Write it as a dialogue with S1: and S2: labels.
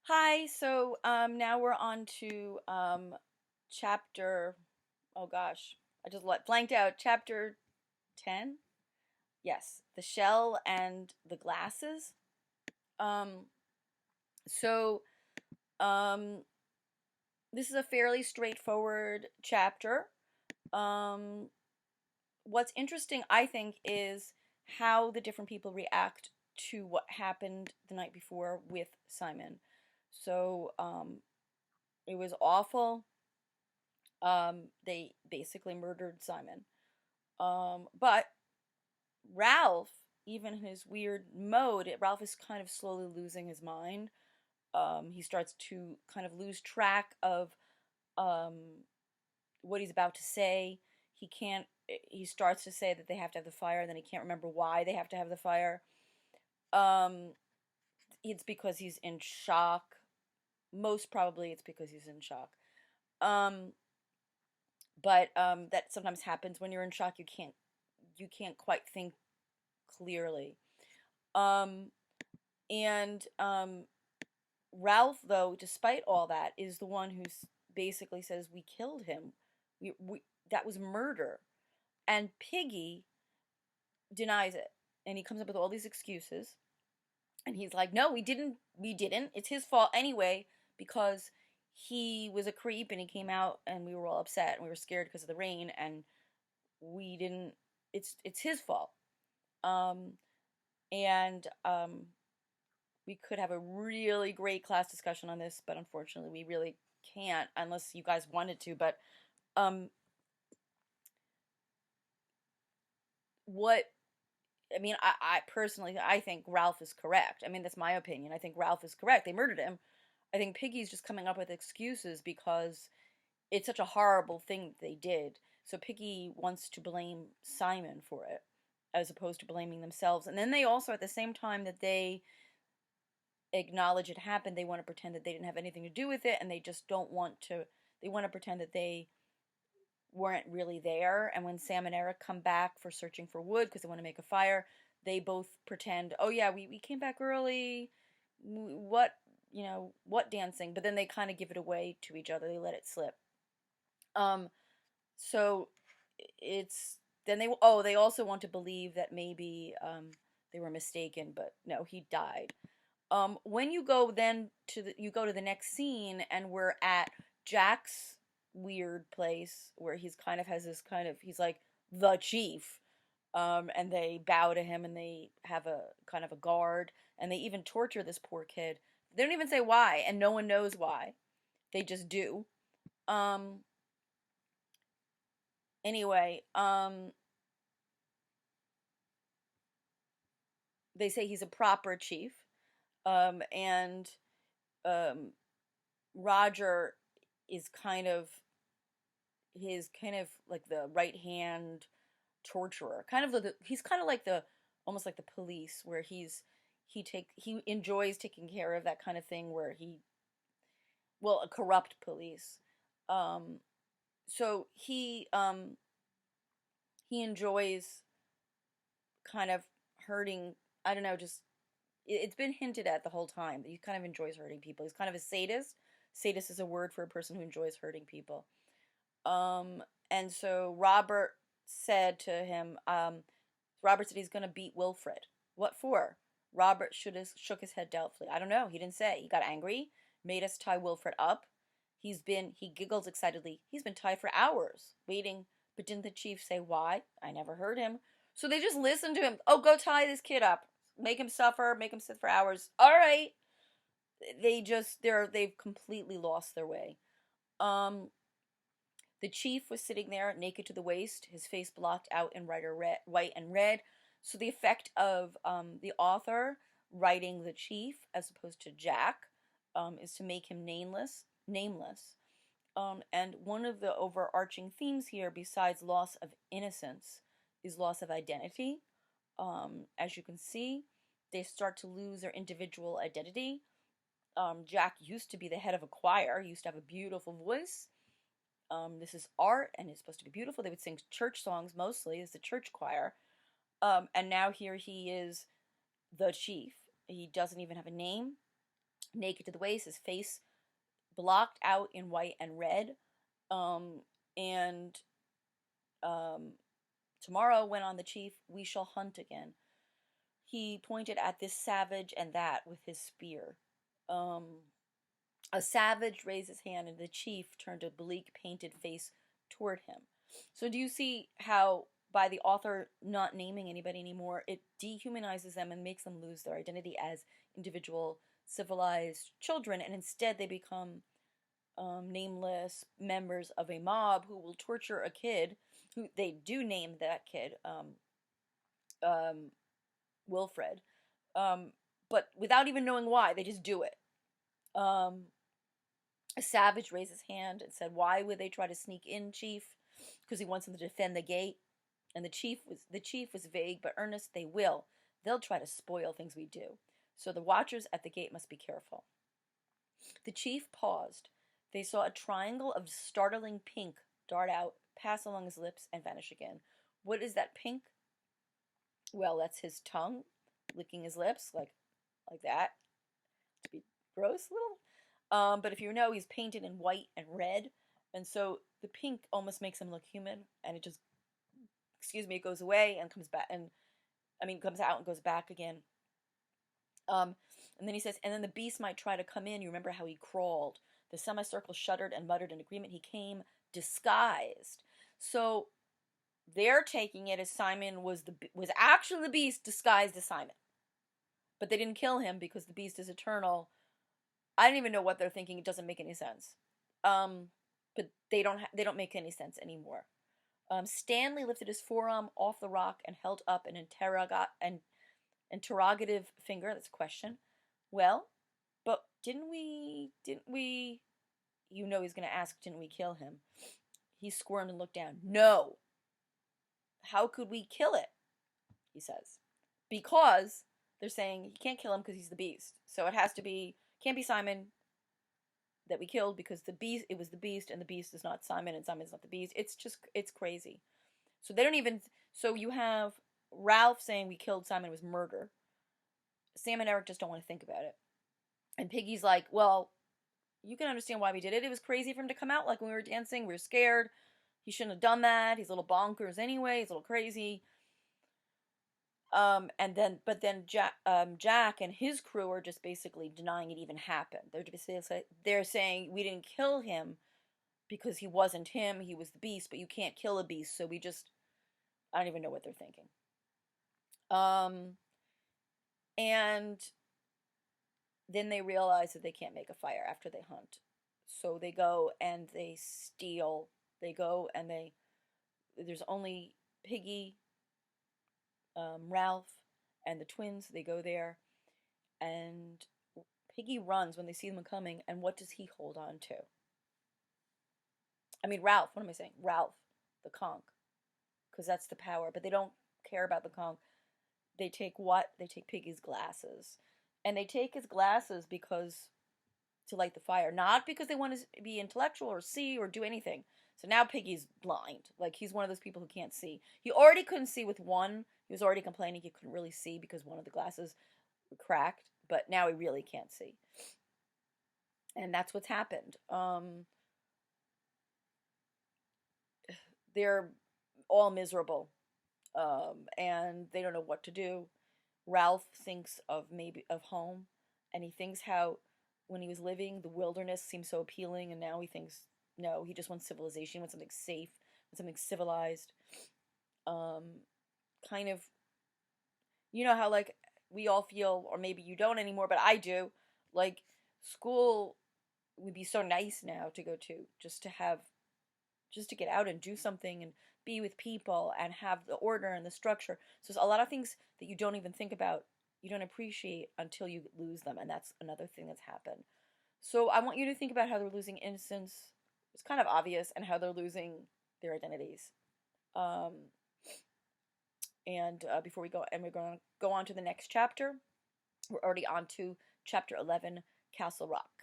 S1: Hi, so now we're on to chapter, oh gosh, I just blanked out. Chapter 10? Yes, the shell and the glasses. Um, so um, this is a fairly straightforward chapter. Um, what's interesting, I think, is how the different people react to what happened the night before with Simon. So it was awful. They basically murdered Simon. But Ralph, even in his weird mode, Ralph is kind of slowly losing his mind. He starts to kind of lose track of um, what he's about to say. He can't. He starts to say that they have to have the fire, and then he can't remember why they have to have the fire. Um, it's because he's in shock. Most probably, it's because he's in shock. Um, but that sometimes happens when you're in shock. You can't quite think clearly. Um, and Ralph, though, despite all that, is the one who basically says we killed him. We that was murder, and Piggy denies it, and he comes up with all these excuses, and he's like, "No, we didn't. We didn't. It's his fault anyway because." He was a creep and he came out and we were all upset and we were scared because of the rain and we didn't it's his fault. Um and we could have a really great class discussion on this, but unfortunately we really can't unless you guys wanted to. But um what I mean, I personally I think Ralph is correct. I mean, that's my opinion. I think Ralph is correct. They murdered him. I think Piggy's just coming up with excuses because it's such a horrible thing that they did. So Piggy wants to blame Simon for it as opposed to blaming themselves. And then they also, at the same time that they acknowledge it happened, they want to pretend that they didn't have anything to do with it, and they just don't want to. They want to pretend that they weren't really there. And when Sam and Eric come back for searching for wood because they want to make a fire, they both pretend, oh yeah, we came back early. What what dancing? But then they kind of give it away to each other. They let it slip. Um, so it's then they also want to believe that maybe they were mistaken, but no, he died. When you go then you go to the next scene and we're at Jack's weird place where he's kind of has this kind of he's like the chief. And they bow to him and they have a kind of a guard and they even torture this poor kid. They don't even say why and no one knows why. They just do. Um anyway, they say he's a proper chief. And um Roger is kind of like the right hand torturer. He's kind of like the almost like the police where he enjoys taking care of that kind of thing where a corrupt police. Um so he enjoys kind of hurting, I don't know, just it's been hinted at the whole time that he kind of enjoys hurting people. He's kind of a sadist. Sadist is a word for a person who enjoys hurting people. Um, and so Robert said he's going to beat Wilfred. What for? Robert shook his head doubtfully. I don't know. He didn't say. He got angry, made us tie Wilfred up. He giggles excitedly. He's been tied for hours, waiting. But didn't the chief say why? I never heard him. So they just listened to him. Oh, go tie this kid up. Make him suffer. Make him sit for hours. All right. They've completely lost their way. Um, the chief was sitting there, naked to the waist, his face blocked out in white and red. So the effect of the author writing the chief as opposed to Jack is to make him nameless. And one of the overarching themes here, besides loss of innocence, is loss of identity. As you can see, they start to lose their individual identity. Jack used to be the head of a choir. He used to have a beautiful voice. This is art, and it's supposed to be beautiful. They would sing church songs mostly. It's a church choir. And now here he is the chief. He doesn't even have a name. naked to the waist, his face blocked out in white and red. And tomorrow went on the chief, we shall hunt again. He pointed at this savage and that with his spear. Um, a savage raised his hand, and the chief turned a bleak, painted face toward him. So, do you see how, by the author not naming anybody anymore, it dehumanizes them and makes them lose their identity as individual, civilized children, and instead they become nameless members of a mob who will torture a kid, who they do name that kid, Wilfred, but without even knowing why, they just do it. A savage raised his hand and said, "Why would they try to sneak in, chief? Because he wants them to defend the gate." And the chief was vague but earnest. "They will. They'll try to spoil things we do. So the watchers at the gate must be careful." The chief paused. They saw a triangle of startling pink dart out, pass along his lips, and vanish again. What is that pink? Well, that's his tongue licking his lips like that. To be gross, little. But if you know, he's painted in white and red, and so the pink almost makes him look human, and it just, it goes away and comes back, comes out and goes back again. And then he says, and then the beast might try to come in. You remember how he crawled. The semicircle shuddered and muttered in agreement. He came disguised. So they're taking it as Simon was actually the beast disguised as Simon. But they didn't kill him because the beast is eternal. I don't even know what they're thinking. It doesn't make any sense. But they don't make any sense anymore. Stanley lifted his forearm off the rock and held up an interrogative finger. That's a question. Well, but didn't we, you know he's going to ask, didn't we kill him? He squirmed and looked down. No. How could we kill it? He says. Because they're saying you can't kill him because he's the beast. So it can't be Simon that we killed because it was the beast, and the beast is not Simon, and Simon's not the beast. It's crazy. So you have Ralph saying we killed Simon was murder. Sam and Eric just don't want to think about it. And Piggy's like, well, you can understand why we did it. It was crazy for him to come out like when we were dancing. We were scared. He shouldn't have done that. He's a little bonkers anyway. He's a little crazy. But then Jack and his crew are just basically denying it even happened. They're saying we didn't kill him because he wasn't him. He was the beast, but you can't kill a beast. So I don't even know what they're thinking. And then they realize that they can't make a fire after they hunt. So they go and they steal. They go and there's only Piggy, Ralph, and the twins. They go there, and Piggy runs when they see them coming, and what does he hold on to? Ralph, what am I saying? Ralph, the conch, because that's the power, but they don't care about the conch. They take what? They take Piggy's glasses. And they take his glasses to light the fire, not because they want to be intellectual or see or do anything. So now Piggy's blind. Like, he's one of those people who can't see. He already couldn't see with one. He was already complaining he couldn't really see because one of the glasses were cracked. But now he really can't see. And that's what's happened. They're all miserable. And they don't know what to do. Ralph thinks of home. And he thinks how when he was living, the wilderness seemed so appealing. And now he thinks, no, he just wants civilization. He wants something safe, something civilized. Kind of, you know how, like, we all feel, or maybe you don't anymore, but I do, like, school would be so nice now to go to, just to get out and do something and be with people and have the order and the structure. So there's a lot of things that you don't even think about, you don't appreciate until you lose them, and that's another thing that's happened. So I want you to think about how they're losing innocence. It's kind of obvious, and how they're losing their identities. Before we go, and we're going to go on to the next chapter. We're already on to chapter 11, Castle Rock.